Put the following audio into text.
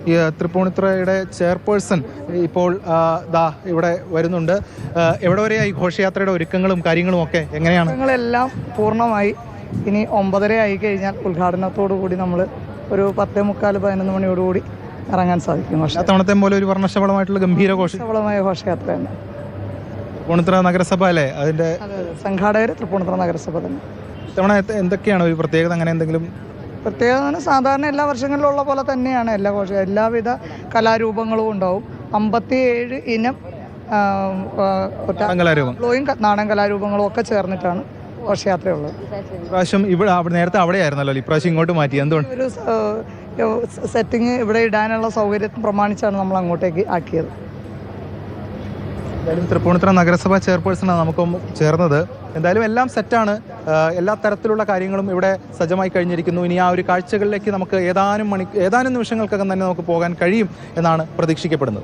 ഈ തൃപ്പൂണിത്തുറയുടെ ചെയർപേഴ്സൺ ഇപ്പോൾ ദാ ഇവിടെ വരുന്നുണ്ട്. എവിടെ വരെയായി ഘോഷയാത്രയുടെ ഒരുക്കങ്ങളും കാര്യങ്ങളും ഒക്കെ എങ്ങനെയാണ്? ഒരുക്കങ്ങളെല്ലാം പൂർണ്ണമായി. ഇനി 9:30 ആയി കഴിഞ്ഞാൽ ഉദ്ഘാടനത്തോടു കൂടി നമ്മൾ ഒരു 10:45-11 മണിയോടുകൂടി ഇറങ്ങാൻ സാധിക്കും. തവണത്തെ പോലെ ഒരു വർണ്ണശബളമായിട്ടുള്ള ഗംഭീര ഘോഷബളമായ ഘോഷയാത്ര തന്നെ. തൃപ്പൂണിത്തുറ നഗരസഭ അല്ലേ അതിൻ്റെ സംഘാടകർ? തൃപ്പൂണിത്തുറ നഗരസഭ തന്നെ. ഇത്തവണ എന്തൊക്കെയാണ് ഒരു പ്രത്യേകത? അങ്ങനെ എന്തെങ്കിലും പ്രത്യേകത? സാധാരണ എല്ലാ വർഷങ്ങളിലുള്ള പോലെ തന്നെയാണ് എല്ലാവിധ കലാരൂപങ്ങളും ഉണ്ടാവും. 57 ഇനം നാടൻ കലാരൂപങ്ങളും ഒക്കെ ചേർന്നിട്ടാണ് ഘോഷയാത്രയുള്ളത്. ഇപ്രാവശ്യം ഇവിടെ നേരത്തെ അവിടെയായിരുന്നല്ലോ, ഇപ്രാവശ്യം ഇങ്ങോട്ട് മാറ്റി. എന്തുകൊണ്ട്? ഒരു സെറ്റിങ് ഇവിടെ ഇടാനുള്ള സൗകര്യം പ്രമാണിച്ചാണ് നമ്മൾ അങ്ങോട്ടേക്ക് ആക്കിയത്. എന്തായാലും തൃപ്പൂണിത്തുറ നഗരസഭ ചെയർപേഴ്സണാണ് നമുക്കൊപ്പം ചേർന്നത്. എന്തായാലും എല്ലാം സെറ്റാണ്. എല്ലാ തരത്തിലുള്ള കാര്യങ്ങളും ഇവിടെ സജ്ജമായി കഴിഞ്ഞിരിക്കുന്നു. ഇനി ആ ഒരു കാഴ്ചകളിലേക്ക് നമുക്ക് ഏതാനും നിമിഷങ്ങൾക്കകം തന്നെ നമുക്ക് പോകാൻ കഴിയും എന്നാണ് പ്രതീക്ഷിക്കപ്പെടുന്നത്.